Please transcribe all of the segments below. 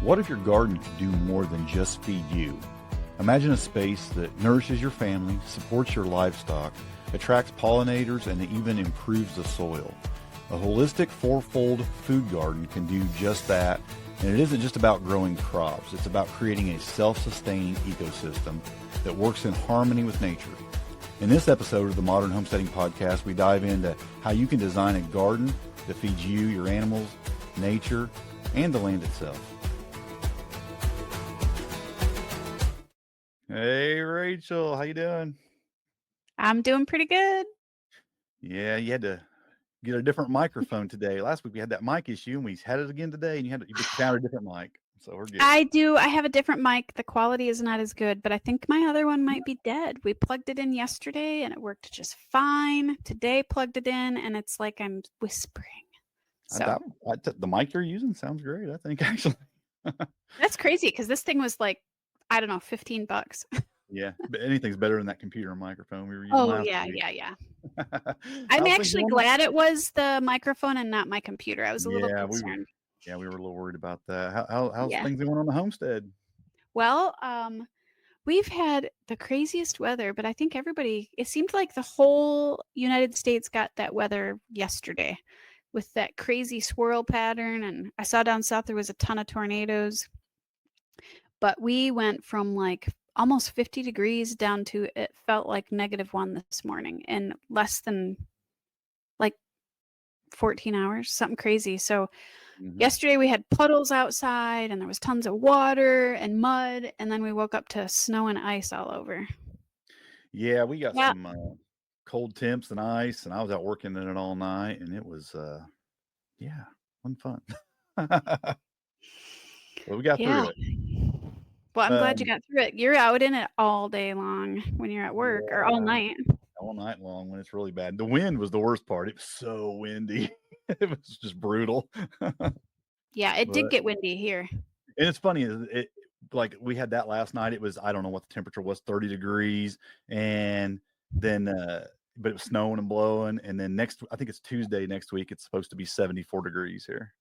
What if your garden could do more than just feed you? Imagine a space that nourishes your family, supports your livestock, attracts pollinators, and even improves the soil. A holistic fourfold food garden can do just that, and it isn't just about growing crops. It's about creating a self-sustaining ecosystem that works in harmony with nature. In this episode of the Modern Homesteading Podcast, we dive into how you can design a garden that feeds you, your animals, nature, and the land itself. Hey, Rachel, how you doing? I'm doing pretty good. Yeah, you had to get a different microphone today. Last week we had that mic issue, and we had it again today, and you found a different mic, so we're good. I have a different mic. The quality is not as good, but I think my other one might be dead. We plugged it in yesterday and it worked just fine. Today plugged it in and it's like I'm whispering. So The mic you're using sounds great, I think, actually. that's crazy because this thing was like, I don't know, $15. Yeah, but anything's better than that computer microphone we were using Oh, last yeah, week. yeah, yeah. I'm How's things actually going? glad it was the microphone and not my computer. I was a little Yeah, concerned. we were a little worried about that. How's Yeah. things going on the homestead? Well, we've had the craziest weather, but I think it seemed like the whole United States got that weather yesterday with that crazy swirl pattern. And I saw down south there was a ton of tornadoes. But we went from like almost 50 degrees down to it felt like -1 this morning in less than like 14 hours, something crazy. So Mhm. yesterday we had puddles outside and there was tons of water and mud. And then we woke up to snow and ice all over. Yeah, we got Yeah. some cold temps and ice, and I was out working in it all night, and it was yeah, wasn't fun. But we got Yeah. through it. Well, I'm glad you Um, got through it. You're out in it all day long when you're at work or all yeah, night. all night long when it's really bad. The wind was the worst part. It was so windy. It was just brutal. Yeah, it did But get windy here. and it's funny, like we had that last night. It was, I don't know what the temperature was, 30 degrees, and then but it was snowing and blowing. And then I think it's Tuesday next week, it's supposed to be 74 degrees here.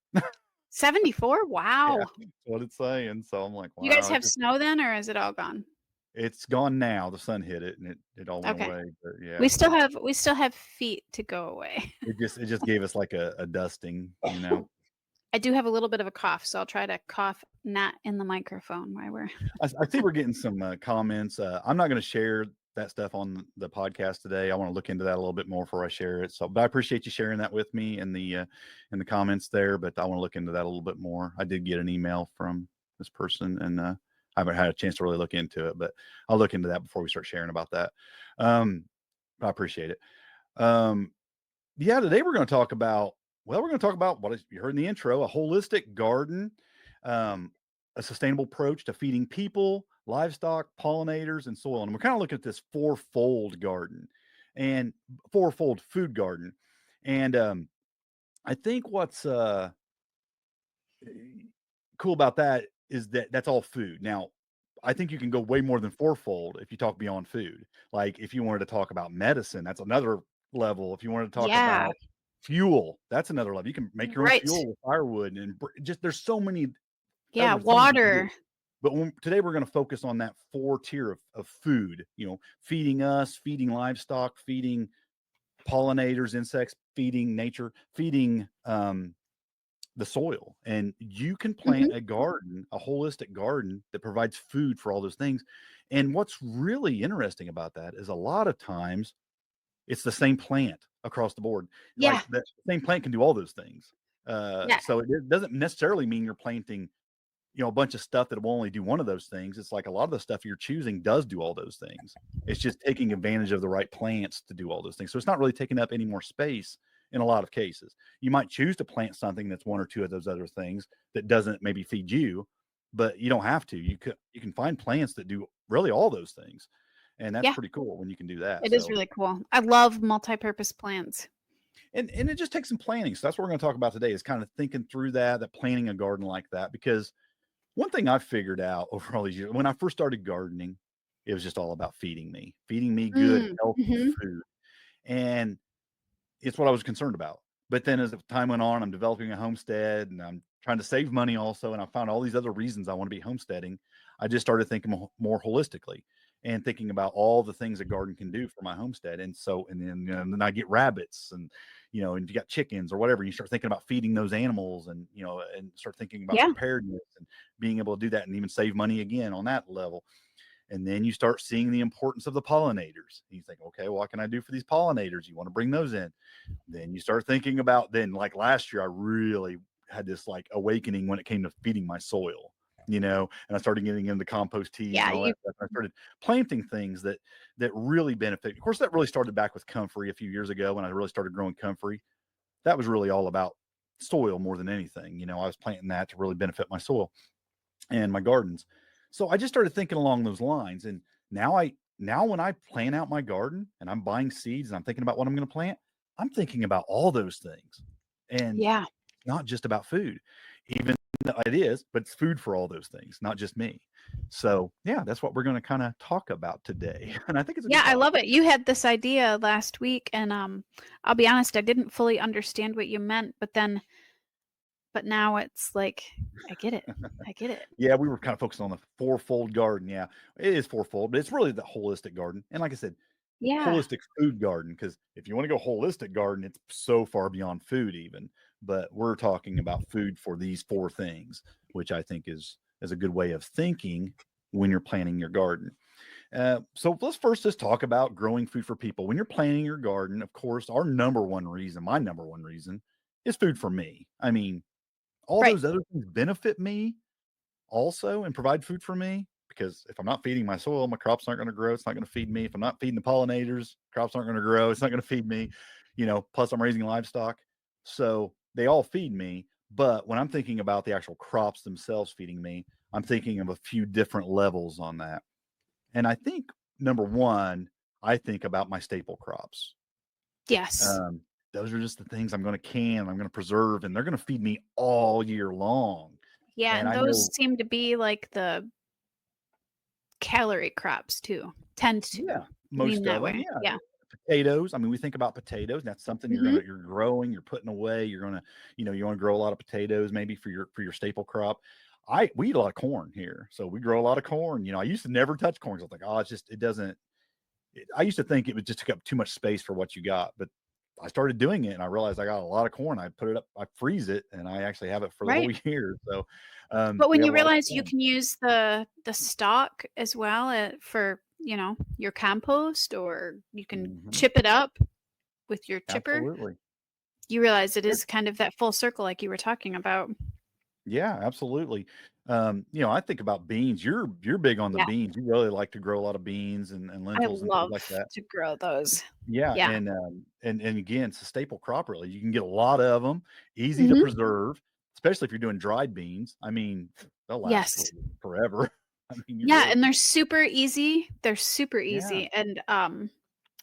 74? Yeah, Wow. that's what it's saying. So I'm like, You guys wow, have snow then, or is it all gone? it's gone now. The sun hit it and it all went Okay. away. But We yeah, still have feet to go away. it just gave us like a dusting, you know. I do have a little bit of a cough, so I'll try to cough not in the microphone while we're I see we're getting some comments. I'm not going to share that stuff on the podcast today. I want to look into that a little bit more before I share it. So, but I appreciate you sharing that with me in the comments there. But I want to look into that a little bit more. I did get an email from this person, and I haven't had a chance to really look into it, but I'll look into that before we start sharing about that. I appreciate it. Yeah, today we're going to talk about what you heard in the intro, a holistic garden, um, a sustainable approach to feeding people, livestock, pollinators, and soil. And we're kind of looking at this fourfold garden and fourfold food garden. And I think what's cool about that is that that's all food. Now, I think you can go way more than fourfold if you talk beyond food. Like if you wanted to talk about medicine, that's another level. If you wanted to talk Yeah, about fuel, that's another level. You can make your own right. fuel with firewood and just there's so many Yeah, other things you can do. water. But today we're going to focus on that four tier of food, feeding us, feeding livestock, feeding pollinators, insects, feeding nature, feeding the soil. And you can plant Mhm. a garden, a holistic garden that provides food for all those things. And what's really interesting about that is a lot of times it's the same plant across the board. Yeah, Like the same plant can do all those things. yeah, So it doesn't necessarily mean you're planting, a bunch of stuff that will only do one of those things. It's like a lot of the stuff you're choosing does do all those things. It's just taking advantage of the right plants to do all those things. So it's not really taking up any more space in a lot of cases. You might choose to plant something that's one or two of those other things that doesn't maybe feed you, but you don't have to. You can find plants that do really all those things. And that's yeah. pretty cool when you can do that. It is So really cool. I love multi-purpose plants. and it just takes some planning. So that's what we're going to talk about today is kind of thinking through that planning a garden like that. Because one thing I've figured out over all these years, when I first started gardening, it was just all about feeding me good, Mm, healthy mhm. food. And it's what I was concerned about. But then as the time went on, I'm developing a homestead and I'm trying to save money also, and I found all these other reasons I want to be homesteading, I just started thinking more holistically and thinking about all the things a garden can do for my homestead. And so, and then, and then I get rabbits and, and you got chickens or whatever, you start thinking about feeding those animals and, and start thinking about Yeah. preparedness and being able to do that and even save money again on that level. And then you start seeing the importance of the pollinators. You think, okay, what can I do for these pollinators? You want to bring those in. Then you start thinking about, then like last year, I really had this like awakening when it came to feeding my soil, and I started getting into compost teas Yeah. and all that stuff. I started planting things that really benefit. Of course, that really started back with comfrey a few years ago when I really started growing comfrey. That was really all about soil more than anything. I was planting that to really benefit my soil and my gardens. So I just started thinking along those lines. And now when I plan out my garden and I'm buying seeds and I'm thinking about what I'm going to plant, I'm thinking about all those things. And Yeah. not just about food, even though it is, but it's food for all those things, not just me. So yeah, that's what we're going to kind of talk about today. And I think it's a Yeah, good I topic. love it. You had this idea last week, and I'll be honest, I didn't fully understand what you meant, but now it's like I get it. I get it. Yeah, we were kind of focused on the fourfold garden. Yeah, it is fourfold, but it's really the holistic garden. And like I said, Yeah. holistic food garden, because if you want to go holistic garden, it's so far beyond food even. But we're talking about food for these four things, which I think is a good way of thinking when you're planning your garden. So let's first just talk about growing food for people. When you're planning your garden, of course, my number one reason is food for me. I mean, all Right. those other things benefit me also and provide food for me, because if I'm not feeding my soil, my crops aren't going to grow. It's not going to feed me. If I'm not feeding the pollinators, crops aren't going to grow. It's not going to feed me, plus I'm raising livestock. So they all feed me. But when I'm thinking about the actual crops themselves feeding me, I'm thinking of a few different levels on that. And I think number one, I think about my staple crops. Yes. Um, those are just the things I'm going I'm going to preserve, and they're going to feed me all year long. Yeah, And and I those know, seem to be like the calorie crops too. Tend to yeah, lean most that of them, way. yeah. Yeah. Potatoes. I mean, we think about potatoes. That's something Mhm. you're growing, you're putting away. You're gonna, you want to grow a lot of potatoes maybe for your staple crop. We eat a lot of corn here, so we grow a lot of corn. I used to never touch corn. I was like, oh, it doesn't. I used to think it would just take up too much space for what you got, but I started doing it and I realized I got a lot of corn. I put it up, I freeze it, and I actually have it for the whole Right. year. So But we when have you a lot of realize you corn. can use the stock as well for, your compost, or you can Hmm. chip it up with your chipper, Absolutely. you realize it is kind of that full circle like you were talking about. Yeah, absolutely. I think about beans. You're big on the Yeah. beans. You really like to grow a lot of beans and I lentils and things love like that. to grow those. Yeah, Yeah. and again, it's a staple crop really. You can get a lot of them, easy to Mhm. preserve, especially if you're doing dried beans. I mean, they'll last Yes. forever. I mean, you Yeah, really and they're can. super easy. They're super Yeah. easy, and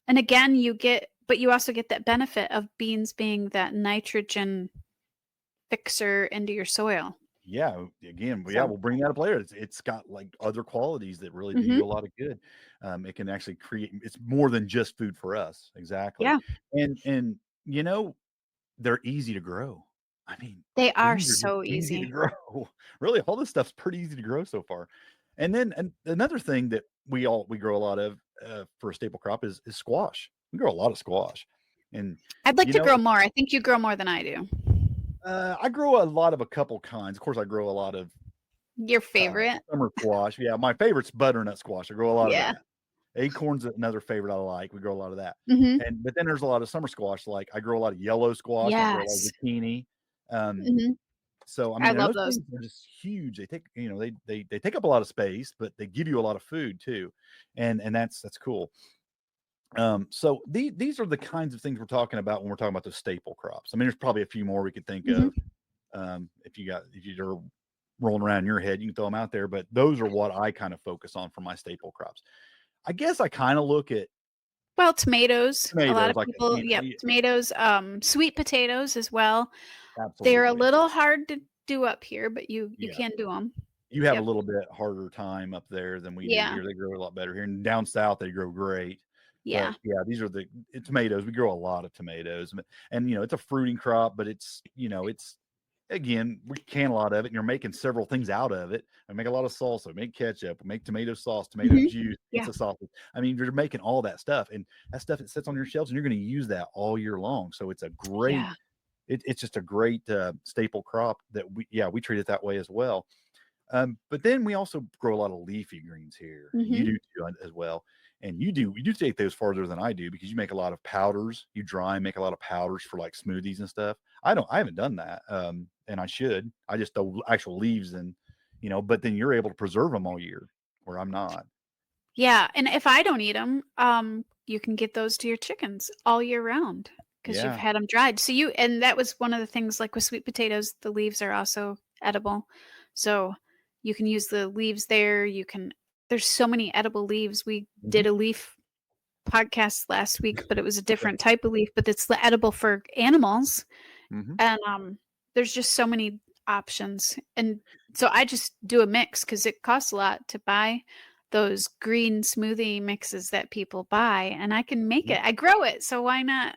again, you also get that benefit of beans being that nitrogen fixer into your soil. Yeah, again, yeah, So, we'll bring that up later. It's got like other qualities that really do mhm. you a lot of good. It can actually create. It's more than just food for us. Exactly, Yeah, and you know they're easy to grow. I mean, they are beans are just so easy to easy. grow. Really, all this stuff's pretty easy to grow so far. And then another thing that we grow a lot of for a staple crop is squash. We grow a lot of squash, and I'd like you to know grow more. I think you grow more than I do. I grow a lot of a couple kinds. Of course, I grow a lot of Your favorite? summer squash. Yeah, my favorite's butternut squash. I grow a lot of Yeah. that. Acorn's another favorite I like. We grow a lot of that. Mhm. But then there's a lot of summer squash. Like I grow a lot of yellow squash. I grow a lot of Yes. zucchini. Um, Mhm. so I I mean, and love those those. things are just huge. They take, they take up a lot of space, but they give you a lot of food too, and that's cool. So these are the kinds of things we're talking about when we're talking about the staple crops. I mean, there's probably a few more we could think Mhm. of. If you're rolling around in your head, you can throw them out there. But those are what I kind of focus on for my staple crops. I guess I kind of look at Well, tomatoes, a lot tomatoes of like people, yep, tomatoes, sweet potatoes as well. They're a absolutely, little hard to do up here, but you yeah. can do them. You have a Yep. little bit harder time up there than we do Yeah. here. They grow a lot better here, and down south they grow great. But Yeah. yeah, these are tomatoes. We grow a lot of tomatoes, and it's a fruiting crop, but it's again, we can a lot of it, and you're making several things out of it. I make a lot of salsa, make ketchup, make tomato sauce, tomato Mhm. juice, Yeah. pizza sauces. I mean, you're making all that stuff, and that stuff, it sits on your shelves, and you're going to use that all year long. So it's a great, Yeah. it's just a great staple crop that we treat it that way as well. But then we also grow a lot of leafy greens here, and you Mhm. do too as well. And you do take those farther than I do because you make a lot of powders. You dry and make a lot of powders for like smoothies and stuff. I haven't done that, and I should. I just throw actual leaves and but then you're able to preserve them all year, where I'm not. Yeah, and if I don't eat them, you can get those to your chickens all year round because 'cause you've Yeah. had them dried. So you and that was one of the things, like, with sweet potatoes, the leaves are also edible. So you can use the leaves there, you can there's so many edible leaves. We Hmm. did a leaf podcast last week, but it was a Okay. different type of leaf, but it's the edible for animals, Hmm. and, there's just so many options, and so I just do a mix because it costs a lot to buy those green smoothie mixes that people buy, and I can make Hmm. it. I grow it, so why not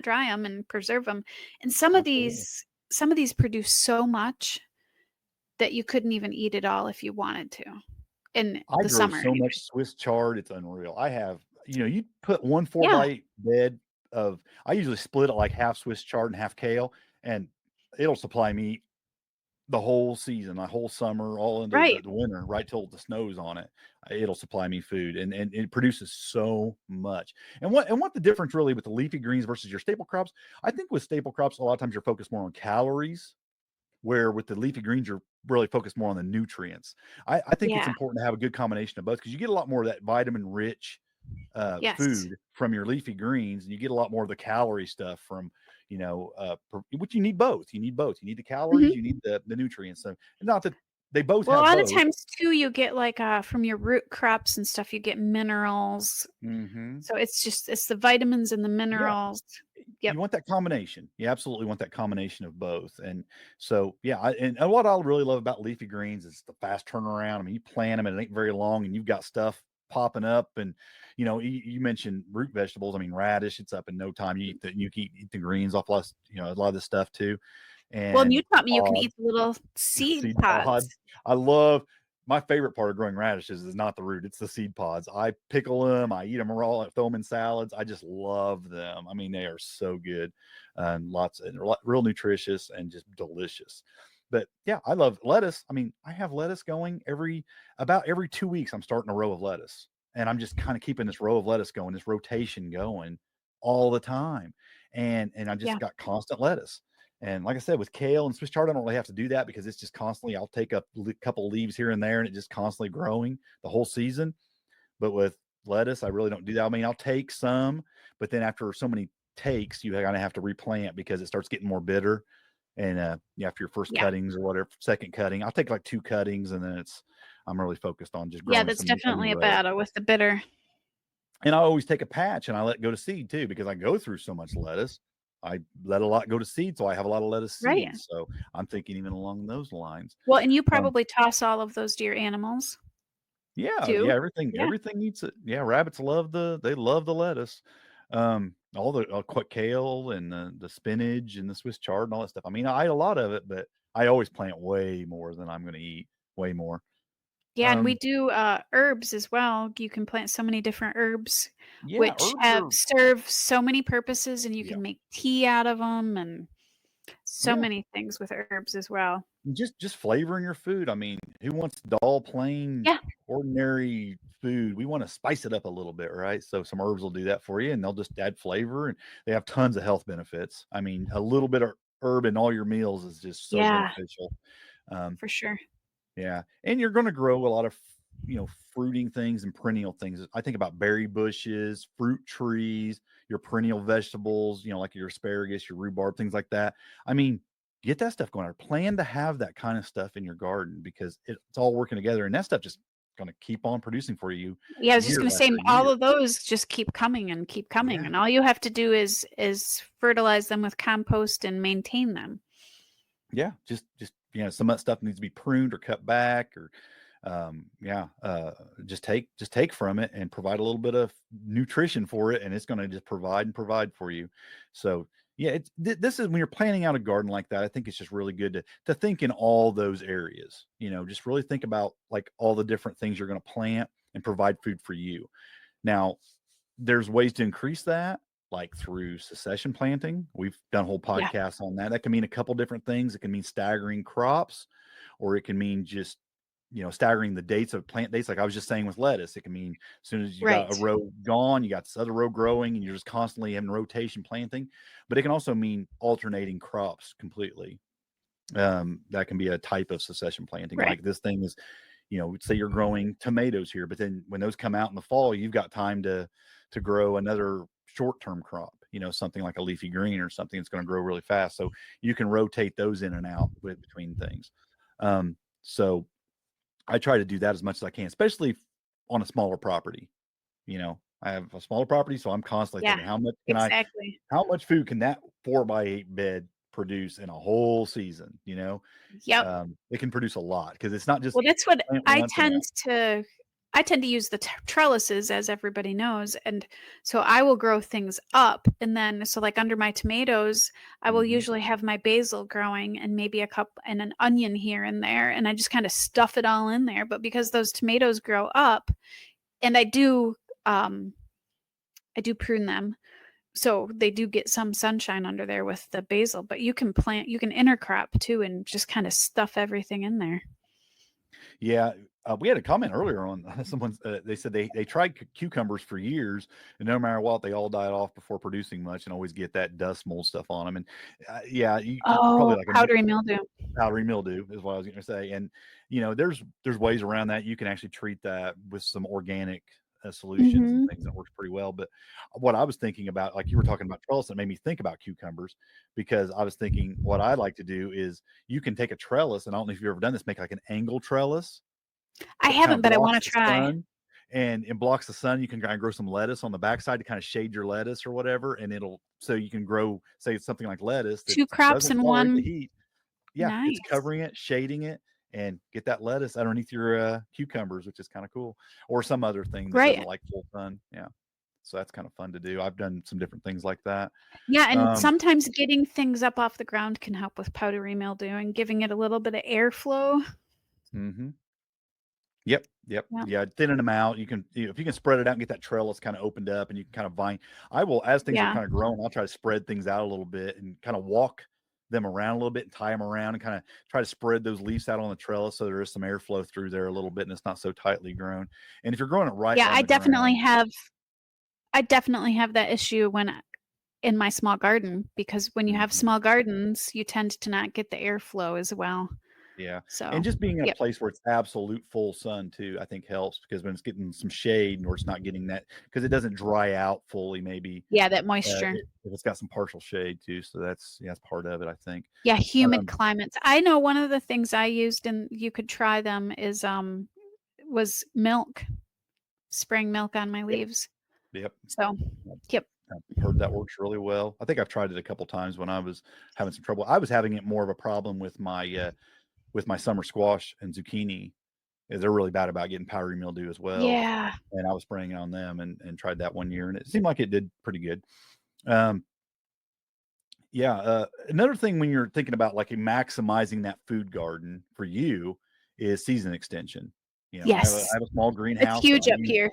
dry them and preserve them? And Absolutely. some of these produce so much that you couldn't even eat it all if you wanted to, in I the grow summer so much anyway. Swiss chard, it's unreal. I have, you put one four Yeah, by bed of, I usually split it like half Swiss chard and half kale, and it'll supply me the whole season, the whole summer, all into right. the winter, right till the snow's on it. It'll supply me food, and it produces so much. And what the difference really with the leafy greens versus your staple crops? I think with staple crops, a lot of times you're focused more on calories, where with the leafy greens, you're really focused more on the nutrients. I think it's Yeah, important to have a good combination of both because you get a lot more of that vitamin rich yes. food from your leafy greens, and you get a lot more of the calorie stuff from which you need both. You need both. You need the calories, Mhm. you need the nutrients. So not that they both Well, a have lot of both. times too, you get, like, from your root crops and stuff, you get minerals. Hmm. So it's the vitamins and the Yeah, minerals. you Yep. want that combination. You absolutely want that combination of both. And so, yeah, and what I really love about leafy greens is the fast turnaround. I mean, you plant them and it ain't very long, and you've got stuff popping up. And you mentioned root vegetables. I mean, radish, it's up in no time. You eat the greens off less, a lot of this stuff too. Well, and you And taught me you can pod, eat the little seed seed pods. pods. I love my favorite part of growing radishes is not the root, it's the seed pods. I pickle them, I eat them raw, I throw them in salads. I just love them. I mean, they are so good, and real nutritious and just delicious. But yeah, I love lettuce. I mean, I have lettuce going about every 2 weeks. I'm starting a row of lettuce, and I'm just kind of keeping this row of lettuce going, this rotation going all the time, and I just Yeah. got constant lettuce. And like I said, with kale and Swiss chard, I don't really have to do that because it's just constantly. I'll take a couple leaves here and there, and it just constantly growing the whole season. But with lettuce, I really don't do that. I mean, I'll take some, but then after so many takes, you kind of have to replant because it starts getting more bitter. And after your first Yeah. cuttings or whatever, second cutting, I'll take like 2 cuttings, and then I'm really focused on just Yeah, growing that's a new definitely a row. battle with the bitter. And I always take a patch and I let go to seed too because I go through so much lettuce. I let a lot go to seed, so I have a lot of lettuce Right. seeds. So I'm thinking even along those lines. Well, and you Um, probably toss all of those to your animals yeah, too? Yeah. everything eats it. Yeah, rabbits they love the lettuce. All the kale and the spinach and the Swiss chard and all that stuff. I mean, I eat a lot of it, but I always plant way more than I'm going to eat. Way more. Yeah, and we Um, do, herbs as well. You can plant so many different herbs, yeah, which herbs have are serve so many purposes, and you yeah, can make tea out of them, and so yeah. many things with herbs as well. Just flavoring your food. I mean, who wants dull, plain, Yeah. ordinary food? We want to spice it up a little bit, right? So some herbs will do that for you, and they'll just add flavor, and they have tons of health benefits. I mean, a little bit of herb in all your meals is just so Yeah, beneficial. Um, for sure. yeah, and you're going to grow a lot of fruiting things and perennial things. I think about berry bushes, fruit trees, your perennial vegetables, like your asparagus, your rhubarb, things like that. I mean, get that stuff going. Or plan to have that kind of stuff in your garden because it's all working together, and that stuff just going to keep on producing for you Yeah, I was just year gonna say after all year. of those just keep coming, Yeah, and all you have to do is fertilize them with compost and maintain them. yeah. Just some of that stuff needs to be pruned or cut back, or just take from it and provide a little bit of nutrition for it, and it's going to just provide and provide for you. So Yeah, this is when you're planning out a garden like that. I think it's just really good to think in all those areas. Just really think about like all the different things you're going to plant and provide food for you. Now, there's ways to increase that, like through succession planting. We've done whole Yeah. podcasts on that. That can mean a couple different things. It can mean staggering crops, or it can mean just staggering the dates of plant dates. Like I was just saying with lettuce, it can mean as soon as you got a Right. row gone, you got this other row growing, and you're just constantly having rotation planting. But it can also mean alternating crops completely. That can be a type of succession planting. Right. Like this thing is, say you're growing tomatoes here, but then when those come out in the fall, you've got time to grow another short-term crop, something like a leafy green or something that's going to grow really fast. So you can rotate those in and out between things. So I try to do that as much as I can, especially on a smaller property. I have a smaller property, so I'm constantly Yeah. thinking, Exactly. how much food can that 4x8 bed produce in a whole season? Yep. It can produce a lot because it's not just Well, that's what plant once and out. I tend to use the trellises, as everybody knows, and so I will grow things up, and then so like under my tomatoes, I will Hmm. usually have my basil growing and maybe a cup and an onion here and there, and I just kind of stuff it all in there. But because those tomatoes grow up, and I do prune them, so they do get some sunshine under there with the basil. But you can intercrop too, and just kind of stuff everything in there. Yeah, we had a comment earlier on someone. They said they tried cucumbers for years, and no matter what, they all died off before producing much, and always get that dust mold stuff on them. And yeah, you probably Oh, like a powdery mildew. powdery mildew is what I was going to say. And there's ways around that. You can actually treat that with some organic solutions and Mhm. things that works pretty well. But what I was thinking about, like you were talking about trellis, it made me think about cucumbers because I was thinking what I like to do is you can take a trellis, and I don't know if you've ever done this, make like an angle trellis I that kind haven't, of but I blocks wanna the try. sun. And it blocks the sun. You can kind of grow some lettuce on the backside to kind of shade your lettuce or whatever, and so you can grow, say, something like lettuce that 2 crops doesn't in tolerate the one. heat. Yeah, it's Nice. covering it, shading it, and get that lettuce underneath your cucumbers, which is kind of cool, or some other thing that doesn't Right. like full sun. Yeah, so that's kind of fun to do. I've done some different things like that. Yeah, and Um, sometimes getting things up off the ground can help with powdery mildew and giving it a little bit of airflow. mhm. Yep, yep, Yeah. yeah. Thinning them out, if you can spread it out and get that trellis kind of opened up, and you can kind of vine. I will, as things are Yeah. kind of growing, I'll try to spread things out a little bit and kind of walk them around a little bit and tie them around and kind of try to spread those leaves out on the trellis so there is some airflow through there a little bit and it's not so tightly grown. And if you're growing it right Yeah, on the ground, I definitely have that issue in my small garden, because when you have mhm, small gardens, you tend to not get the airflow as well. yeah, So, and just being in a yep. place where it's absolute full sun too, I think helps because when it's getting some shade or it's not getting that because it doesn't dry out fully, maybe Yeah, that moisture. if it's got some partial shade too. So that's part of it, I think. Yeah, humid Um, climates. I know one of the things I used, and you could try them, is, was milk, spraying milk on my yep, leaves. yep. So, yep. I've heard that works really well. I think I've tried it a couple times when I was having some trouble. I was having it more of a problem with my summer squash and zucchini. They're really bad about getting powdery mildew as well. Yeah. And I was spraying it on them and tried that one year, and it seemed like it did pretty good. Um, yeah. Another thing when you're thinking about like maximizing that food garden for you is season extension. I Yes. have a small It's greenhouse, so huge up here.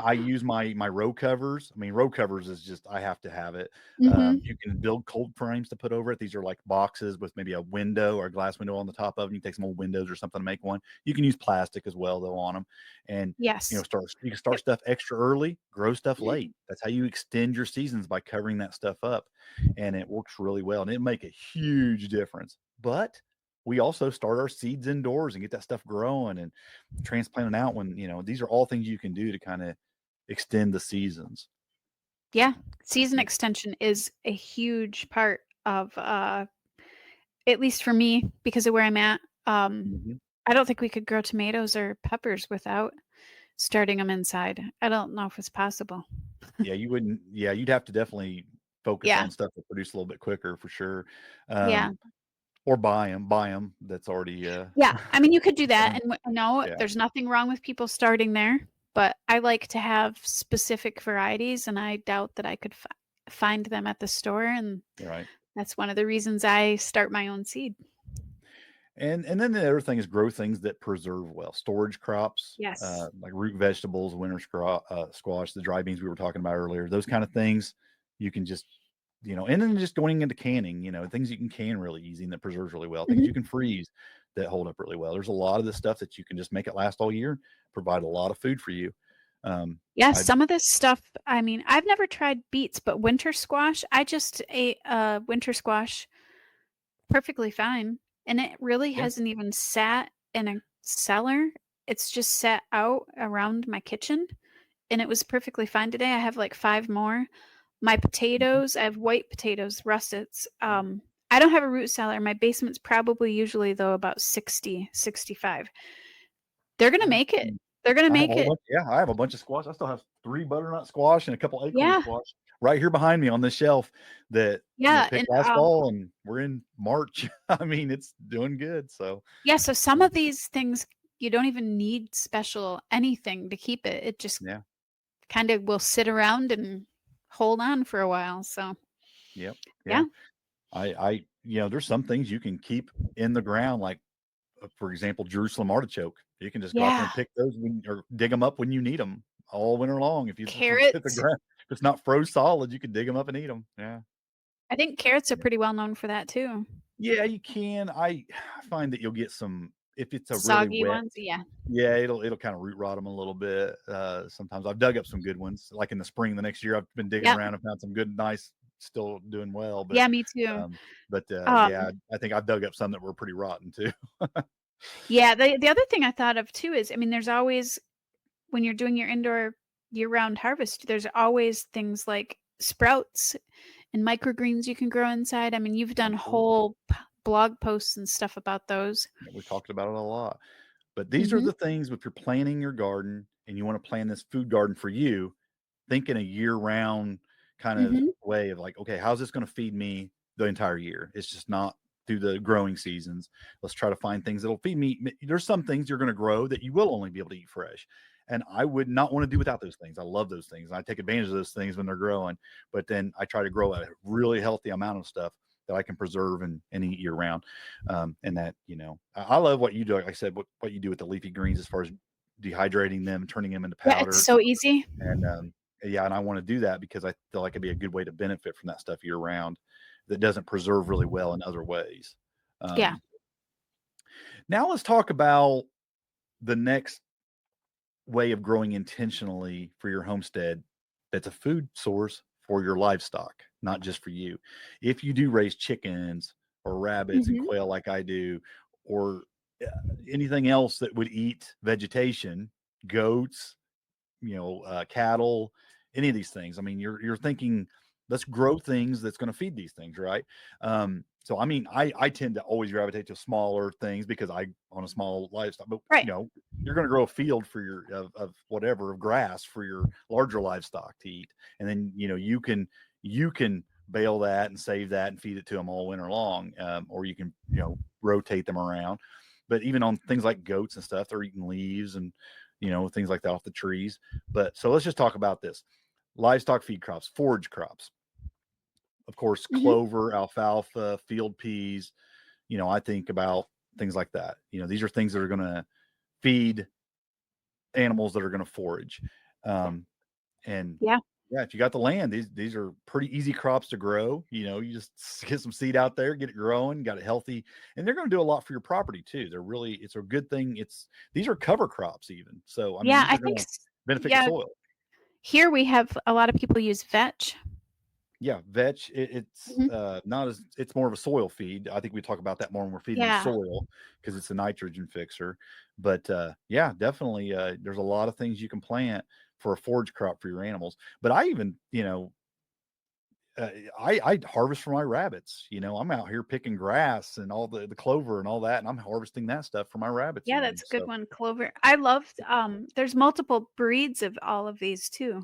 I use my row covers. I mean, row covers is just I have to have it. Mhm. You can build cold frames to put over it. These are like boxes with maybe a window or a glass window on the top of them. You can take some old windows or something to make one. You can use plastic as well though on them, and Yes. you can start Yep. stuff extra early, grow stuff late. That's how you extend your seasons by covering that stuff up, and it works really well, and it make a huge difference. But we also start our seeds indoors and get that stuff growing and transplanting out when these are all things you can do to kind of extend the seasons. Yeah. Season Yeah. extension is a huge part of, at least for me, because of where I'm at. Mhm. I don't think we could grow tomatoes or peppers without starting them inside. I don't know if it's possible. Yeah, you wouldn't yeah, you'd have to definitely focus Yeah. on stuff that produce a little bit quicker for sure. Yeah. Or buy them that's already, Yeah, I mean, you could do that, done. and no, Yeah. there's nothing wrong with people starting there, but I like to have specific varieties, and I doubt that I could find them at the store, and Right. that's one of the reasons I start my own seed. And then the other thing is grow things that preserve well. Storage crops, Yes. like root vegetables, squash, the dry beans we were talking about earlier, those kind of things you can just, and then just going into canning, things you can can really easy and that preserves really well. Things Mhm. you can freeze that hold up really well. There's a lot of this stuff that you can just make it last all year, provide a lot of food for you. Yeah, I some of this stuff, I mean, I've never tried beets, but winter squash, I just ate winter squash perfectly fine, and it really Yeah. hasn't even sat in a cellar. It's just sat out around my kitchen, and it was perfectly fine today. I have like 5 more. My Mhm. potatoes, I have white potatoes, russets. Yeah. I don't have a root cellar. My basement's probably usually though about 60, 65. They're gonna Yeah. make it. They're gonna I have a make whole it. bunch. Yeah, I have a bunch of squash. I still have 3 butternut squash and a couple acorn Yeah, squash right here behind me on this shelf that, yeah, and, picked last fall, and we're in March. I mean, it's doing good, so, yeah, so some um, of these things, you don't even need special anything to keep it. It just yeah, kinda will sit around and hold on for a while, so, yep, yeah. yeah. There's some things you can keep in the ground, like, for example, Jerusalem artichoke. You can just go out there Yeah, and pick those or dig them up when you need them all winter long. If it's hit the carrots. ground, if it's not froze solid, you can dig them up and eat them. Yeah. I think carrots are pretty well known for that too. Yeah, you can. I find that you'll get some if it's a really Soggy wet. ones, yeah. Yeah, it'll kinda root rot them a little bit, sometimes. I've dug up some good ones, like in the spring the next year, I've been digging Yep. around and found some good, nice, still doing well, Yeah, me too. um Um, yeah, I think I've dug up some that were pretty rotten too. yeah, the other thing I thought of too is, I mean, there's always when you're doing your indoor year-round harvest, there's always things like sprouts and microgreens you can grow inside. I mean, you've done Absolutely. whole blog posts and stuff about those. Yeah, we talked about it a lot. But these are Mhm. the things if you're planning your garden and you wanna plan this food garden for you, think in a year-round kind of Mhm. way of like, "Okay, how's this gonna feed me the entire year?" It's just not through the growing seasons. Let's try to find things that'll feed me. There's some things you're gonna grow that you will only be able to eat fresh, and I would not wanna do without those things. I love those things, and I take advantage of those things when they're growing, but then I try to grow a really healthy amount of stuff that I can preserve and eat year round. And that, I love what you do. Like I said, what you do with the leafy greens as far as dehydrating them, turning them into Yeah, it's powder. so easy. And yeah, and I want to do that because I feel like it'd be a good way to benefit from that stuff year round that doesn't preserve really well in other ways. Yeah. Um, Now let's talk about the next way of growing intentionally for your homestead that's a food source for your livestock, not just for you. If you do raise chickens or rabbits and Mhm. quail like I do, or uh, anything else that would eat vegetation, goats, cattle, any of these things. I mean, you're thinking, let's grow things that's going to feed these things, right? So I mean, I tend to always gravitate to smaller things because I on a small livestock, but Right. you're going to grow a field for your of whatever of grass for your larger livestock to eat, and then you can bale that and save that and feed it to them all winter long, or you can rotate them around. But even on things like goats and stuff, they're eating leaves and things like that off the trees. But so let's just talk about this. Livestock feed crops, forage crops, of course, Mhm. clover, alfalfa, field peas. I think about things like that. These are things that are going to feed animals that are going to forage. Um, and Yeah. yeah, if you got the land, these are pretty easy crops to grow. You just get some seed out there, get it growing, got it healthy, and they're going to do a lot for your property too. It's a good thing. These are cover crops even. So I mean, Yeah, these I are going think to s benefit your yeah, soil. here we have a lot of people use vetch. Yeah, vetch, it's, Mhm. not as it's more of a soil feed. I think we talk about that more when we're feeding the Yeah. soil because it's a nitrogen fixer. But, yeah, definitely, there's a lot of things you can plant for a forage crop for your animals. But I even, uh, I harvest for my rabbits. I'm out here picking grass and all the clover and all that, and I'm harvesting that stuff for my rabbits Yeah, even. that's a good So, one, clover. I loved, there's multiple breeds of all of these too.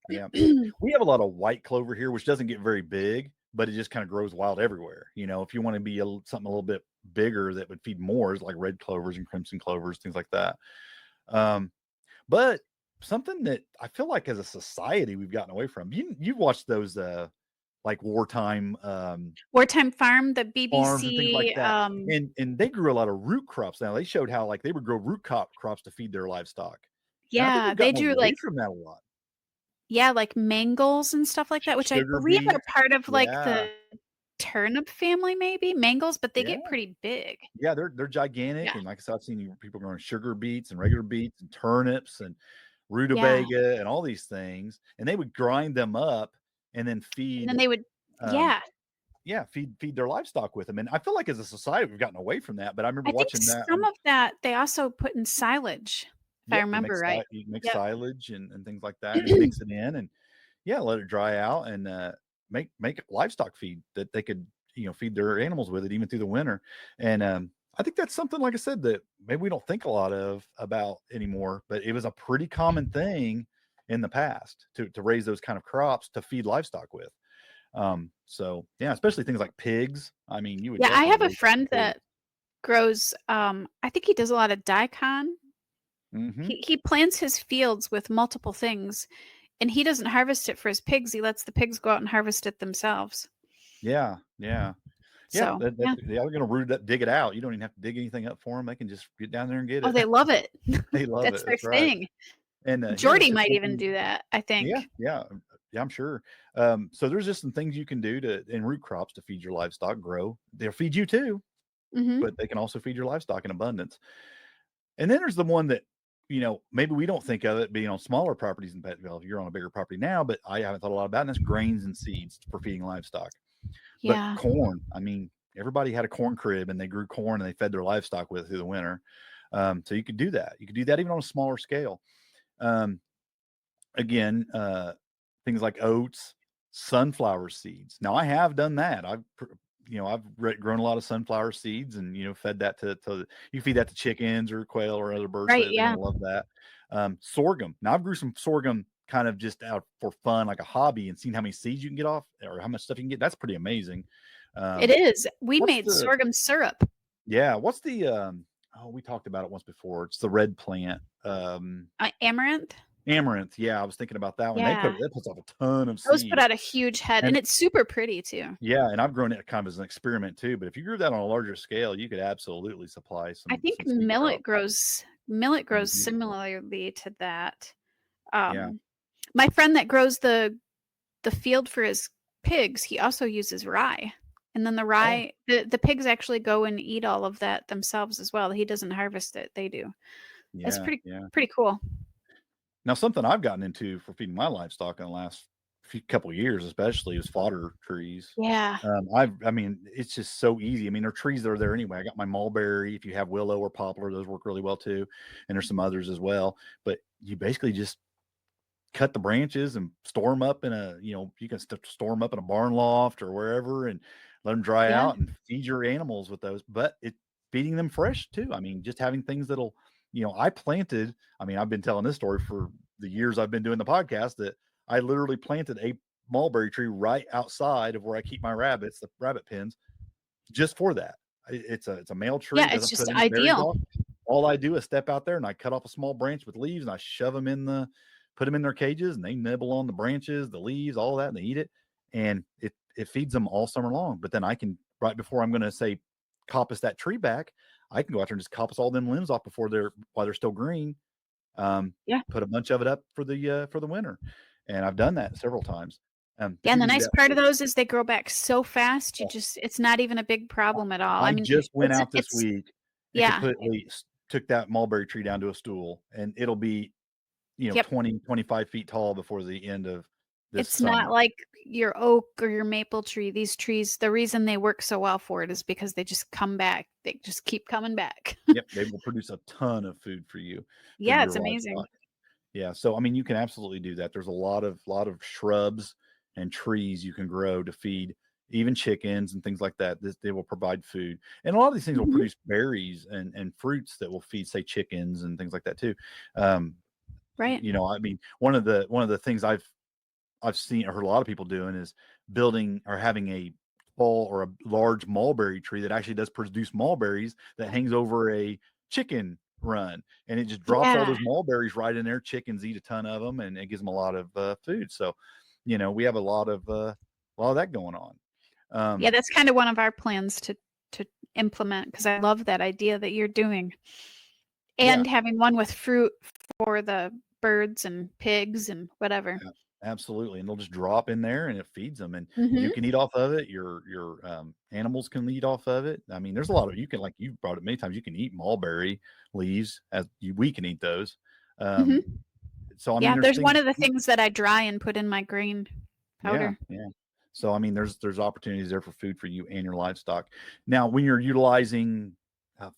yeah. We have a lot of white clover here, which doesn't get very big, but it just kind of grows wild everywhere. If you want to be something a little bit bigger that would feed more, is like red clovers and crimson clovers, things like that. Um, but something that I feel like as a society we've gotten away from. You've watched those like wartime Wartime Farm, the farms and things like BBC, that. And they grew a lot of root crops. Now they showed how like they would grow crops to feed their livestock. And I think yeah, we've they gotten drew, away like from that a lot. yeah, like mangles and stuff like that, which I Sugar believe are beets. part of, like, Yeah. the turnip family maybe? Mangles, but they Yeah. get pretty big. Yeah, they're gigantic, Yeah, and like I said, I've seen people growing sugar beets and regular beets and turnips and yeah, rutabaga and all these things, and they would grind them up and then and then feed, they would um, yeah, yeah, feed their livestock with them. And I feel like as a society we've gotten away from that. But I remember I think watching that some on. of that they also put in silage, if I Yep, they remember right. you make Yep. silage and things like that, and mix it in, and yeah, let it dry out, and make livestock feed that they could feed their animals with it even through the winter. And I think that's something, like I said, that maybe we don't think a lot of about anymore, but it was a pretty common thing in the past to raise those kind of crops to feed livestock with. So yeah, especially things like pigs. I mean, you would Yeah, I definitely have a raise friend pigs. that grows, I think he does a lot of daikon. Hmm. He plants his fields with multiple things, and he doesn't harvest it for his pigs, he lets the pigs go out and harvest it themselves. Yeah, yeah. Yeah, So, yeah. they're gonna root it up, dig it out. You don't even have to dig anything up for them. They can just get down there and get Oh, it. they love it. They love That's it. their That's right. thing. And, yeah, there's Jordy just might even something. do that, I Yeah, think. yeah, yeah, I'm sure. So there's just some things you can do to in root crops to feed your livestock grow. They'll feed you too, Mhm. but they can also feed your livestock in abundance. And then there's the one that, maybe we don't think of it being on smaller properties in Petville. You're on a bigger property now, but I haven't thought a lot about it, and that's grains and seeds for feeding livestock. But Yeah. corn, I mean, everybody had a corn crib and they grew corn and they fed their livestock with it through the winter. So you could do that. You could do that even on a smaller scale. Um, again, things like oats, sunflower seeds. Now I have done that. I've grown a lot of sunflower seeds and fed that to you feed that to chickens or quail or other birds. Right, They're yeah. gonna love that. Sorghum. Now I've grew some sorghum kind of just out for fun, like a hobby, and seen how many seeds you can get off or how much stuff you can get. That's pretty amazing. It Um, is. We what's made the sorghum syrup. yeah? What's the oh, we talked about it once before. It's the red plant. Amaranth? Amaranth. Yeah, I was thinking about that one. Yeah. That puts off a ton of Those put seed. out a huge head, and And it's super pretty too. yeah, and I've grown it kind of as an experiment too. But if you grew that on a larger scale, you could absolutely supply I think some seed crops. millet grows Mhm. similarly to that. Yeah. My friend that grows the field for his pigs, he also uses rye. And then the Oh, rye the pigs actually go and eat all of that themselves as well. He doesn't harvest it, they do. It's yeah, yeah. pretty cool. Now, something I've gotten into for feeding my livestock in the last couple of years, especially, is fodder trees. Yeah. I mean, it's just so easy. I mean, there are trees that are there anyway. I got my mulberry. If you have willow or poplar, those work really well too. And there's some others as well. But you basically just cut the branches and store them up in you can store them up in a barn loft or wherever and let them dry Yeah. out and feed your animals with those. But feeding them fresh too. I mean, just having things that'll, I planted, I mean, I've been telling this story for the years I've been doing the podcast that I literally planted a mulberry tree right outside of where I keep my rabbits, the rabbit pens, just for that. It's a male tree, Yeah, it's doesn't just put any berries ideal. off. All I do is step out there and I cut off a small branch with leaves and I shove them put them in their cages and they nibble on the branches, the leaves, all that, and they eat it. And it feeds them all summer long. But then I can, right before I'm going to say coppice that tree back, I can go out there and just coppice all them limbs off while they're still green. Yeah. Put a bunch of it up for the winter, and I've done that several times. Yeah, But you and the can do nice that part of for. those is they grow back so fast, you Oh, just it's not even a big problem at all. I I mean, just went out this it's week and yeah. completely took that mulberry tree down to a stool, and it'll be Yep. 20-25 feet tall before the end of this It's not summer. like your oak or your maple tree. These trees, the reason they work so well for it is because they just come back. They just keep coming back. Yep, they will produce a ton of food for Yeah, your it's amazing. livestock. Yeah, so I mean, you can absolutely do that. There's a lot of shrubs and trees you can grow to feed even chickens and things like that. They will provide food, and a lot of these things will Mhm. produce berries and fruits that will feed, say, chickens and things like that too. Um, Right. I mean, one of the things I've seen or heard a lot of people doing is building or having a tall or a large mulberry tree that actually does produce mulberries that hangs over a chicken run, and it just drops all Yeah. those mulberries right in there. Chickens eat a ton of them, and it gives them a lot of food. So, we have a lot of that going on. Yeah, Um, that's kind of one of our plans to implement because I love that idea that you're doing. yeah, And having one with fruit for the birds and pigs and whatever. absolutely, and they'll just drop in there, and it feeds them, and you Mhm. can eat off of it. Your animals can eat off of it. I mean, there's a lot of you can like you've brought it many times. You can eat mulberry leaves we can eat those. Um, Mhm. so I mean, Yeah, there's there's one things. of the things that I dry and put in my grain Yeah, powder. yeah. So I mean, there's opportunities there for food for you and your livestock. Now, when you're utilizing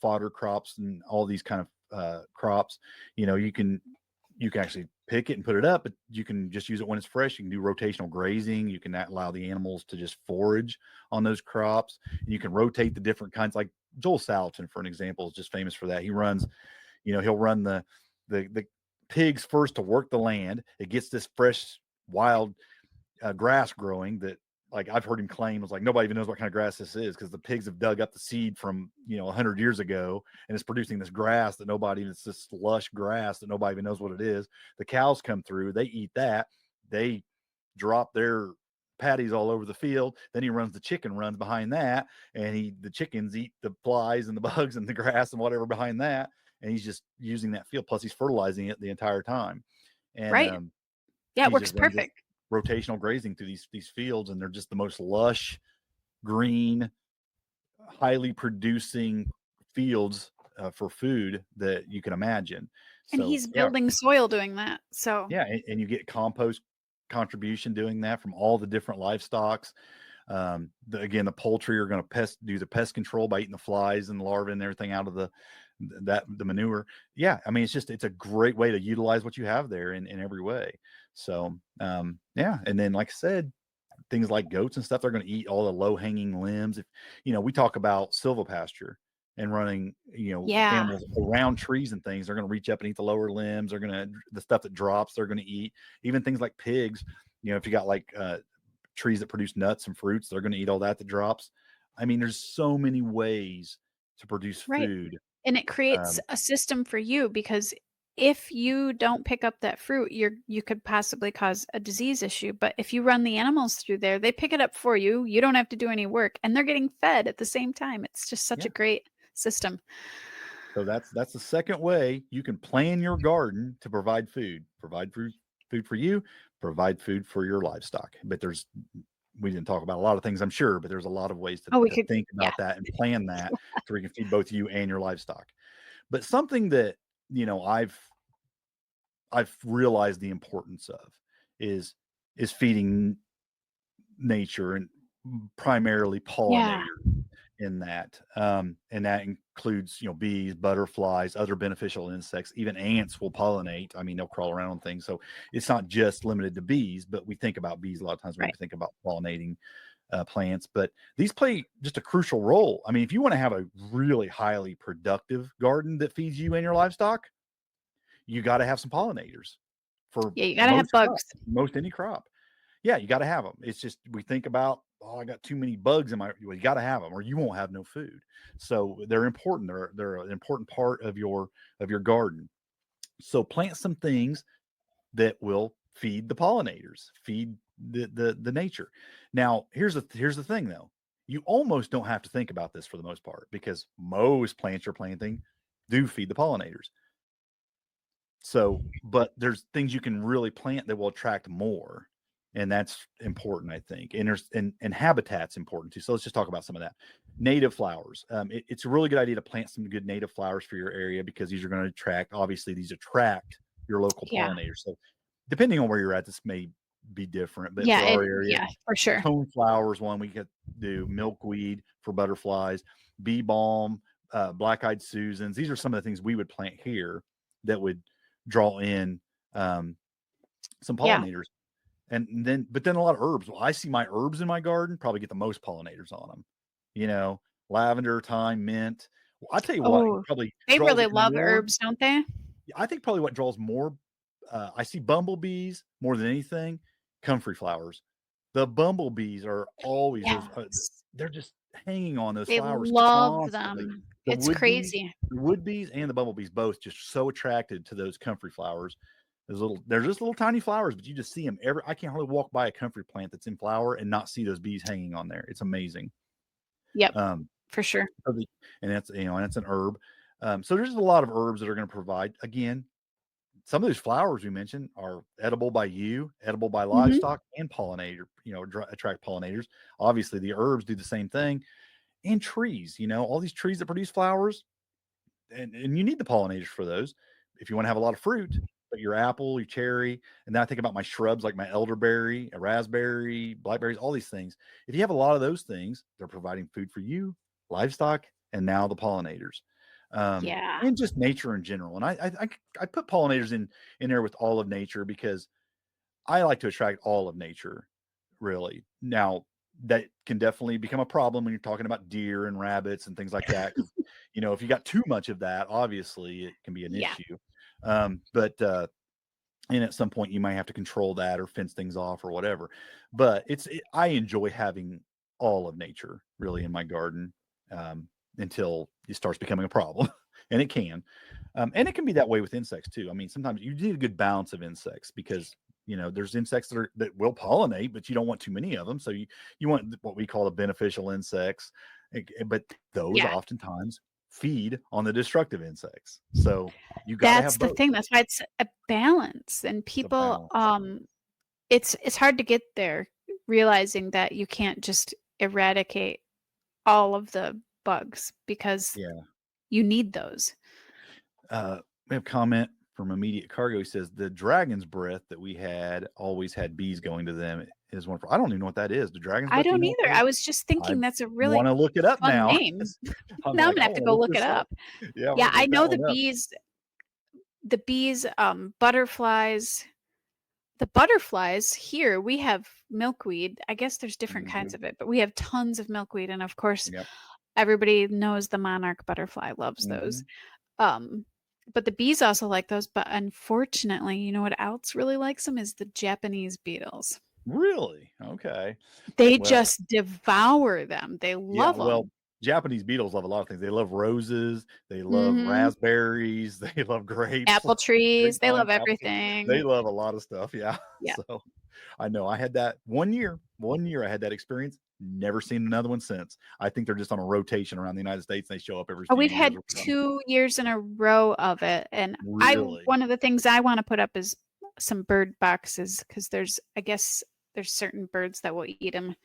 fodder crops and all these kind of crops, you can actually pick it and put it up, but you can just use it when it's fresh. You can do rotational grazing. You can allow the animals to just forage on those crops. And you can rotate the different kinds. Like Joel Salatin, for an example, is just famous for that. He'll run the pigs first to work the land. It gets this fresh, wild grass growing that like I've heard him claim was like nobody even knows what kind of grass this is because the pigs have dug up the seed from 100 years ago and it's producing this grass that nobody it's this lush grass that nobody even knows what it is. The cows come through, they eat that, they drop their patties all over the field. Then he runs the chicken runs behind that, and the chickens eat the flies and the bugs and the grass and whatever behind that, and he's just using that field. Plus, he's fertilizing it the entire time, and Right. Yeah, it he works just runs this perfect. rotational grazing through these fields, and they're just the most lush, green, highly producing fields for food that you can imagine. And So he's yeah, building soil doing that. So, yeah, and you get compost contribution doing that from all the different livestocks. Again, the poultry are going to do the pest control by eating the flies and the larvae and everything out of the manure. Yeah, I mean it's a great way to utilize what you have there in every way. So yeah, and then like I said, things like goats and stuff, they're going to eat all the low hanging limbs. If we talk about silvopasture and running, yeah. animals around trees and things, they're going to reach up and eat the lower limbs. They're going to the stuff that drops. They're going to eat even things like pigs. If you got like trees that produce nuts and fruits, they're going to eat all that drops. I mean, there's so many ways to produce Right. food. And it creates Um, a system for you because if you don't pick up that fruit, you could possibly cause a disease issue. But if you run the animals through there, they pick it up for you. You don't have to do any work and they're getting fed at the same time. It's just such a yeah. great system. So that's the second way you can plan your garden to provide food. Provide food for you, provide food for your livestock. But we didn't talk about a lot of things, I'm sure, but there's a lot of ways to, Oh, we to could, think yeah. about that and plan that so we can feed both you and your livestock. But something that, I've realized the importance of is feeding nature and primarily Yeah. pollinators in that. And that includes, bees, butterflies, other beneficial insects, even ants will pollinate. I mean, they'll crawl around on things. So it's not just limited to bees, but we think about bees a lot of times when we Right. think about pollinating plants. But these play just a crucial role. I mean, if you want to have a really highly productive garden that feeds you and your livestock, you got to have some pollinators for Yeah. You got to have most bugs. crops, most any crop. Yeah, you got to have them. It's just we think about, oh, I got too many bugs in my. Well, you got to have them, or you won't have no food. So they're important. They're an important part of your garden. So plant some things that will feed the pollinators, feed the nature. Now, here's the thing though. You almost don't have to think about this for the most part because most plants you're planting do feed the pollinators. So, but there's things you can really plant that will attract more. And that's important, I think. And and habitat's important too. So let's just talk about some of that. Native flowers. It's a really good idea to plant some good native flowers for your area because these are going to obviously these attract your local Yeah. pollinators. So depending on where you're at, this may be different, but Yeah. for our area, Yeah, for sure. coneflower is one we could do, milkweed for butterflies, bee balm, black-eyed Susans. These are some of the things we would plant here that would draw in some Yeah. pollinators. But then a lot of herbs. Well, I see my herbs in my garden probably get the most pollinators on them. You know, lavender, thyme, mint. Well, I tell you what, Oh, probably they draws really in love more. herbs, don't they? I think probably what draws more. I see bumblebees more than anything. Comfrey flowers. The bumblebees are always those. Yes. They're just hanging on those They flowers love constantly. them. The It's wood bees, crazy. the wood bees and the bumblebees both just so attracted to those comfrey flowers. They're just little tiny flowers, but you just see them I can't hardly walk by a comfrey plant that's in flower and not see those bees hanging on there. It's amazing. Yep, Um, for sure. and that's, and that's an herb. So there's a lot of herbs that are going to provide. Again, some of those flowers we mentioned are edible by you, edible by Mhm. livestock, and attract pollinators. Obviously, the herbs do the same thing, and trees. All these trees that produce flowers, and you need the pollinators for those. If you want to have a lot of fruit, but your apple, your cherry, and then I think about my shrubs like my elderberry, a raspberry, blackberries, all these things. If you have a lot of those things, they're providing food for you, livestock, and now the pollinators, Yeah. and just nature in general. And I put pollinators in there with all of nature because I like to attract all of nature, really. Now, that can definitely become a problem when you're talking about deer and rabbits and things like that. Because, if you got too much of that, obviously it can be an Yeah. issue. But and at some point you might have to control that or fence things off or whatever. But I enjoy having all of nature really in my garden, until it starts becoming a problem, and it can. And it can be that way with insects too. I mean, sometimes you need a good balance of insects because there's insects that will pollinate, but you don't want too many of them. So you want what we call the beneficial insects, but those Yeah. oftentimes feed on the destructive insects. So you got to That's have the both. thing. That's why it's a balance, and It's a people, balance. it's hard to get there, realizing that you can't just eradicate all of the bugs because Yeah. you need those. We have a comment from Immediate Cargo. He says the dragon's breath that we had always had bees going to them. Is one for I don't even know what that is. The dragon's I breath. Do you don't know what either. that is? I was just I thinking that's a really want to look it up fun now. name. I'm Now I'm like, gonna I have to want to go look look it this up. up. Yeah, I'm Yeah, gonna I look that know one up. the bees, butterflies here, we have milkweed. I guess there's different Mm-hmm. kinds of it, but we have tons of milkweed, and of course, Yep. everybody knows the monarch butterfly loves Mm-hmm. those. Um, but the bees also like those, but unfortunately, you know what else really likes them is the Japanese beetles. Really? Okay. They Well, just devour them. They yeah. love Well, them. Japanese beetles love a lot of things. They love roses. They love Mhm. raspberries. They love grapes. Apple trees, they love Grapevines, apple trees. They everything. love a lot of stuff. Yeah. Yeah. So I know I had that 1 year. 1 year I had that experience. Never seen another one since. I think they're just on a rotation around the United States. They show up every Oh, few we've years had or something. 2 years in a row of it, and I Really? one of the things I wanna put up is some bird boxes because I guess there's certain birds that will eat them.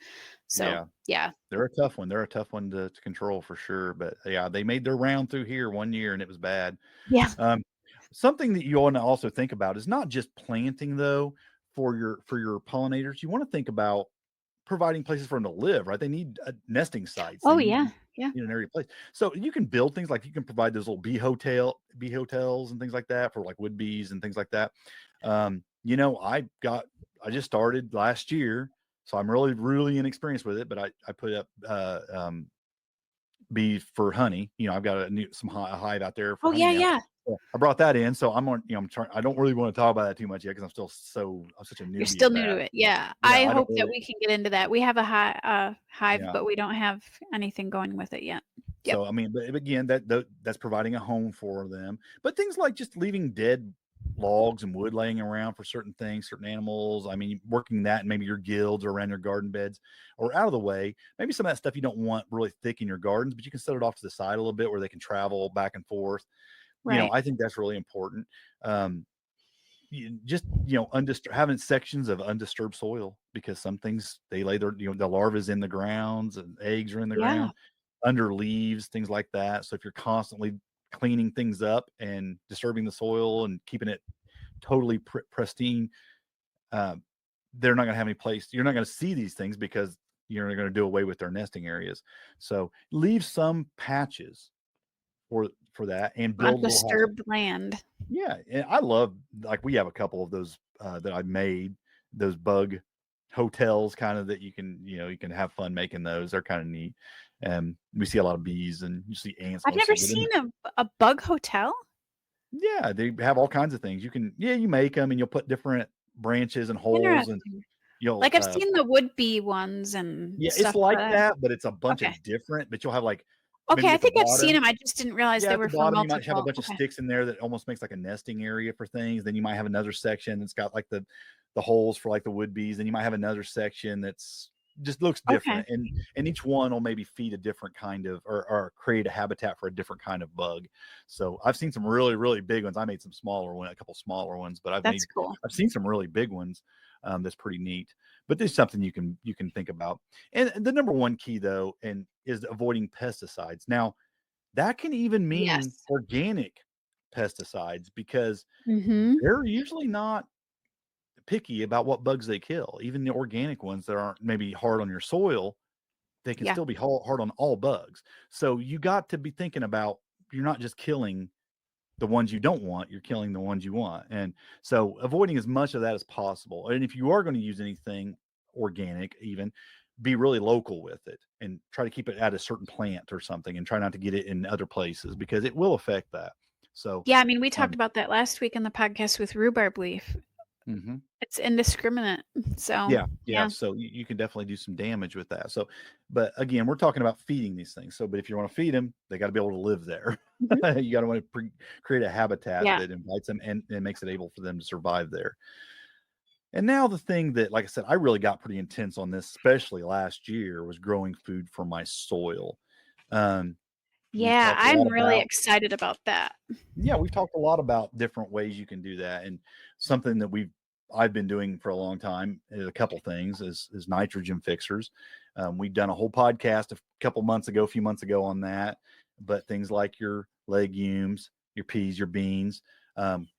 So, Yeah. yeah. They're a tough one. They're a tough one to control for sure. But yeah, they made their round through here 1 year and it was bad. Yeah. Um, Something that you want to also think about is not just planting though for your pollinators. You want to think about providing places for them to live, right? They need nesting sites. They Oh, need yeah. Yeah. an area place. So you can build things like you can provide those little bee hotels and things like that for like wood bees and things like that. I just started last year, so I'm really really inexperienced with it. But I put up bees for honey. I've got a hive out there for Oh, honey yeah, now. yeah. So I brought that in, so I'm on. I'm trying. I don't really want to talk about that too much yet because I'm such a You're newbie still at new to that. it. Yeah. Yeah, I I don't hope that really. we can get into that. We have a hive, Yeah. but we don't have anything going with it yet. Yep. So I mean, but again, that's providing a home for them. But things like just leaving dead logs and wood laying around for certain things, certain animals. I mean, working that in maybe your guilds or around your garden beds or out of the way. Maybe some of that stuff you don't want really thick in your gardens, but you can set it off to the side a little bit where they can travel back and forth. Right. I think that's really important. Um, having sections of undisturbed soil because some things they lay the larvae in the grounds and eggs are in the Yeah. ground under leaves, things like that. So if you're constantly cleaning things up and disturbing the soil and keeping it totally pristine, um, they're not going to have any place. You're not going to see these things because you're going to do away with their nesting areas. So leave some patches for that and build little houses. Undisturbed land. Yeah, and I love like we have a couple of those that I made, those bug hotels kind of that you can have fun making those. They're kind of neat. And we see a lot of bees and you see ants I've never mostly, but then seen a bug hotel. yeah, they have all kinds of things. You make them and you'll put different branches and holes and Interesting. You'll Like, I've seen the would be ones and yeah, it's stuff, like but that, but it's a bunch okay. of different. But you'll have like Okay, maybe I at the think I've seen bottom. them. I just didn't realize Yeah, they at the were for bottom, you might have a multiple. bunch of Okay. sticks in there that almost makes like a nesting area for things. Then you might have another section that's got like the holes for like the wood bees. Then you might have another section that's just looks Okay. different, and each one will maybe feed a different kind of or create a habitat for a different kind of bug. So I've seen some really really big ones. I made some smaller one, a couple smaller ones, but That's cool. I've seen some really big ones. That's pretty neat. But there's something you can think about. And the number one key though, and is avoiding pesticides. Now that can even mean Yes. organic pesticides because Mhm. they're usually not picky about what bugs they kill. Even the organic ones that aren't maybe hard on your soil, they can Yeah. still be hard on all bugs. So you got to be thinking about you're not just killing the ones you don't want, you're killing the ones you want. And so avoiding as much of that as possible. And if you are going to use anything organic, even be really local with it and try to keep it at a certain plant or something and try not to get it in other places because it will affect that. So, Yeah, I mean, we talked um, about that last week in the podcast with rhubarb leaf. mhm. It's indiscriminate. So, Yeah, yeah. yeah. So you can definitely do some damage with that. So, but again, we're talking about feeding these things. So, but if you want to feed them, they got to be able to live there. Mhm. You got to want to create a habitat Yeah. that invites them and makes it able for them to survive there. And now the thing that, like I said, I really got pretty intense on this, especially last year, was growing food for my soil. Um, we've Yeah, talked a I'm lot really about, excited about that. yeah, we've talked a lot about different ways you can do that, and something that I've been doing for a long time is a couple things is nitrogen fixers. We've done a whole podcast a few months ago on that, but things like your legumes, your peas, your beans,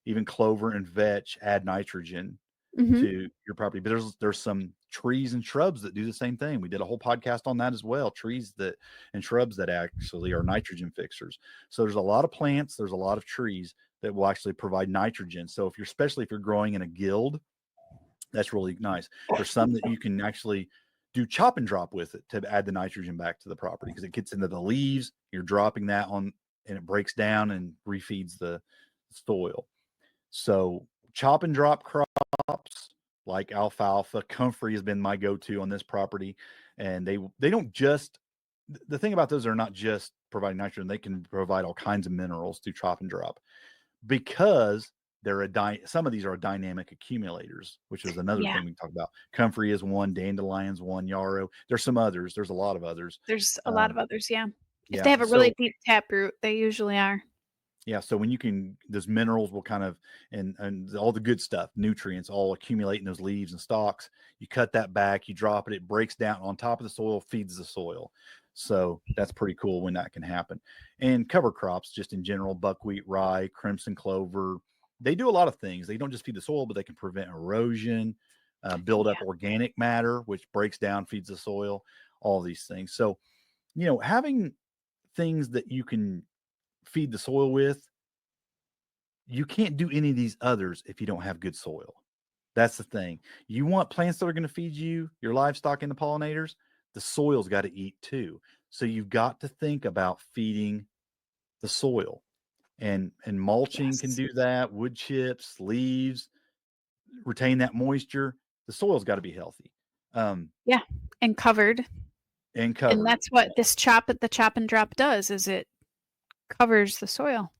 even clover and vetch add nitrogen Mhm. to your property. But there's some trees and shrubs that do the same thing. We did a whole podcast on that as well. Trees that and shrubs that actually are nitrogen fixers. So there's a lot of plants, there's a lot of trees that will actually provide nitrogen. So if you're especially if you're growing in a guild, that's really nice. There's some that you can actually do chop and drop with it to add the nitrogen back to the property because it gets into the leaves. You're dropping that on and it breaks down and refeeds the soil. So chop and drop crops like alfalfa, comfrey has been my go-to on this property, and they don't just the thing about those are not just providing nitrogen; they can provide all kinds of minerals through chop and drop because some of these are dynamic accumulators, which is another Yeah. thing we talked about. Comfrey is one, dandelions one, yarrow. There's some others. There's a lot of others. There's a lot of Um, others, yeah. If they yeah. have a really deep taproot, they usually are. Yeah, so when you can, those minerals will kind of and all the good stuff, nutrients, all accumulate in those leaves and stalks. You cut that back, you drop it, it breaks down on top of the soil, feeds the soil. So that's pretty cool when that can happen. And cover crops, just in general, buckwheat, rye, crimson clover, they do a lot of things. They don't just feed the soil, but they can prevent erosion, build up Yeah. organic matter, which breaks down, feeds the soil. All these things. So having things that you can feed the soil with, you can't do any of these others if you don't have good soil. That's the thing. You want plants that are going to feed you, your livestock and the pollinators, the soil's got to eat too. So you've got to think about feeding the soil. And mulching can Yes. do that, wood chips, leaves, retain that moisture. The soil's got to be healthy. Um, Yeah, and covered. and And covered. that's what the chop and drop does is it covers the soil.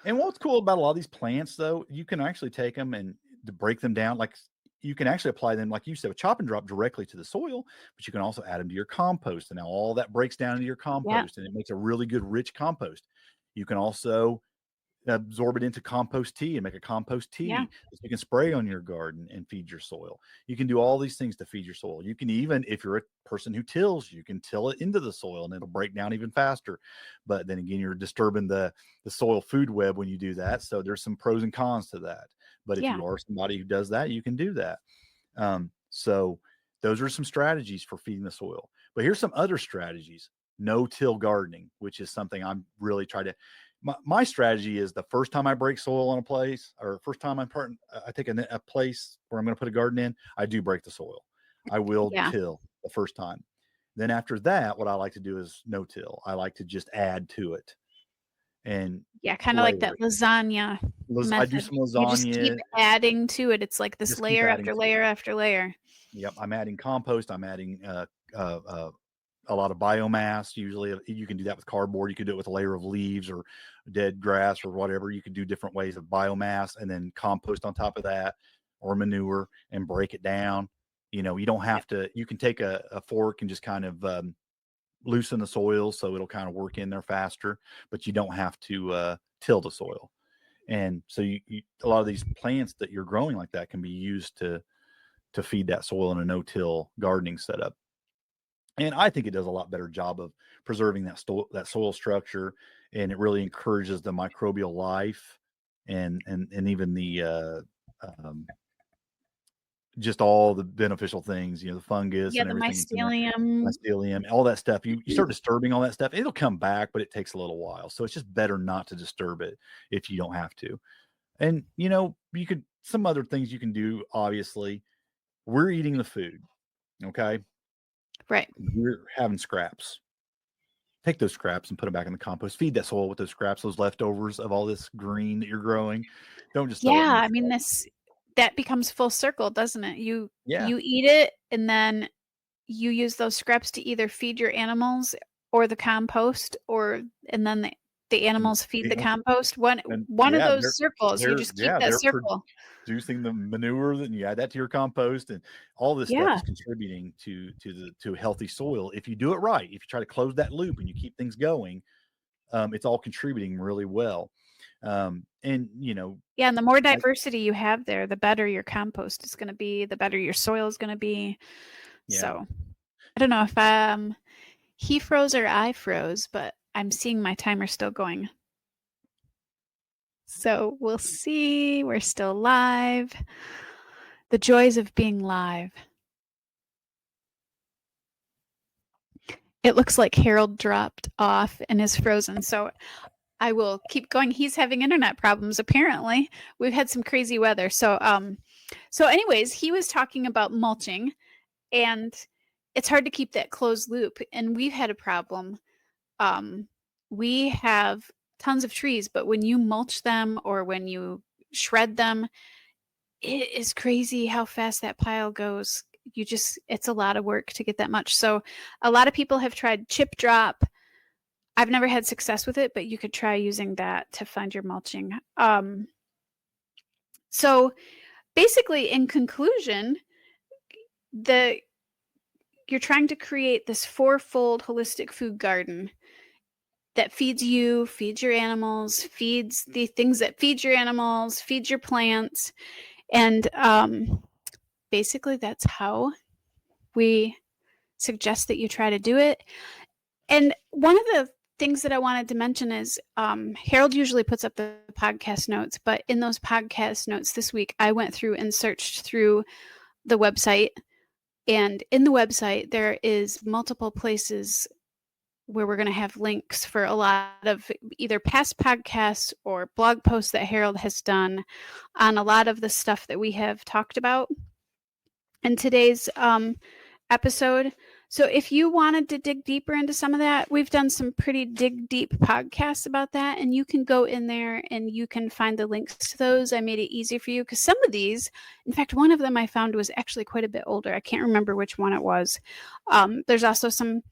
And what's cool about a lot of these plants, though, you can actually take them and to break them down. Like you can actually apply them, like you said, chop and drop directly to the soil, but you can also add them to your compost. And now all that breaks down into your Yeah. compost and it makes a really good, rich compost. You can also absorb it into compost tea and make a compost Yeah. tea that you can spray on your garden and feed your soil. You can do all these things to feed your soil. You can even, if you're a person who tills, you can till it into the soil and it'll break down even faster. But then again, you're disturbing the soil food web when you do that. So there's some pros and cons to that. But if Yeah. you are somebody who does that, you can do that. So those are some strategies for feeding the soil. But here's some other strategies. No-till gardening, which is something I'm really trying to. My strategy is the first time I break soil on a place, or first time I take a place where I'm going to put a garden in, I do break the soil. I will Yeah. till the first time. Then after that, what I like to do is no-till. I like to just add to it and Yeah, kinda like layer that it. lasagna I do method. some You just keep lasagna, adding to it. It's like this just keep layer adding after to it. layer after layer. Yep, I'm adding compost. I'm adding a lot of biomass. Usually, you can do that with cardboard. You could do it with a layer of leaves or dead grass or whatever. You could do different ways of biomass, and then compost on top of that, or manure, and break it down. You know, you don't Yep. have to. You can take a fork and just kind of loosen the soil so it'll kind of work in there faster, but you don't have to till the soil. And so a lot of these plants that you're growing like that can be used to feed that soil in a no-till gardening setup. And I think it does a lot better job of preserving that soil structure, and it really encourages the microbial life and even the um, just all the beneficial things, the fungus Yeah, and the everything that's in there, mycelium. mycelium, all that stuff. You start disturbing all that stuff, it'll come back, but it takes a little while. So it's just better not to disturb it if you don't have to. And you could some other things you can do. Obviously, we're eating the food. Okay, Right. we're having scraps. Take those scraps and put them back in the compost. Feed that soil with those scraps, those leftovers of all this green that you're growing. Don't just throw it in Yeah, the I mean trash. that becomes full circle, doesn't it? Yeah, You eat it and then you use those scraps to either feed your animals or the compost, and then the and animals feed the yeah, compost. One and one of yeah, those circles, you they're just keep yeah that they're circle. producing the manure, that you add that to your compost, and all this stuff Yeah. is contributing to a healthy soil if you do it right. If you try to close that loop and you keep things going, it's all contributing really well. And Yeah, and the more I, diversity you have there, the better your compost is gonna be, the better your soil is gonna be. yeah. So, I don't know if, he froze or I froze, but I'm seeing my timer still going. So, we'll see. We're still live. The joys of being live. It looks like Harold dropped off and is frozen, so I will keep going. He's having internet problems, apparently. We've had some crazy weather. So anyways, he was talking about mulching, and it's hard to keep that closed loop, and we've had a problem. We have tons of trees, but when you mulch them or when you shred them, it is crazy how fast that pile goes. It's a lot of work to get that much. So a lot of people have tried chip drop. I've never had success with it, but you could try using that to find your mulching. So basically, in conclusion, the you're trying to create this fourfold holistic food garden that feeds you, feeds your animals, feeds the things that feed your animals, feeds your plants, and basically that's how we suggest that you try to do it. And one of the things that I wanted to mention is Harold usually puts up the podcast notes, but in those podcast notes this week, I went through and searched through the website. And in the website, there is multiple places where we're going to have links for a lot of either past podcasts or blog posts that Harold has done on a lot of the stuff that we have talked about in today's episode. So if you wanted to dig deeper into some of that, we've done some pretty dig deep podcasts about that, and you can go in there and you can find the links to those. I made it easy for you because some of these, in fact, one of them I found was actually quite a bit older. I can't remember which one it was. There's also some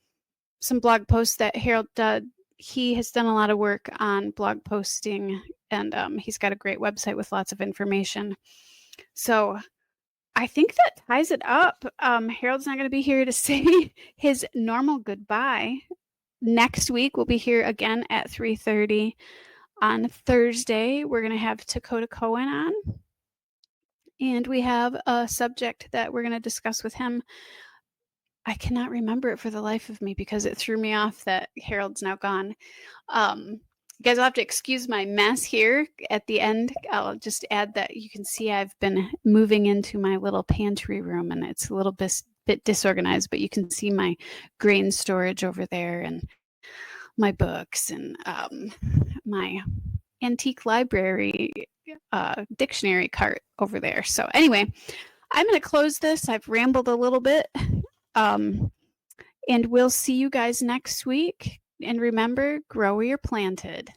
blog posts that Harold did. He has done a lot of work on blog posting, and he's got a great website with lots of information. So I think that ties it up. Harold's not going to be here to say his normal goodbye. Next week, we'll be here again at 3:30 on Thursday. We're going to have Dakota Cohen on, and we have a subject that we're going to discuss with him. I cannot remember it for the life of me because it threw me off that Harold's now gone. You guys will have to excuse my mess here at the end. I'll just add that you can see I've been moving into my little pantry room, and it's a little bit disorganized, but you can see my grain storage over there and my books and my antique library dictionary cart over there. So anyway, I'm going to close this. I've rambled a little bit. And we'll see you guys next week. And remember, grow where you're planted.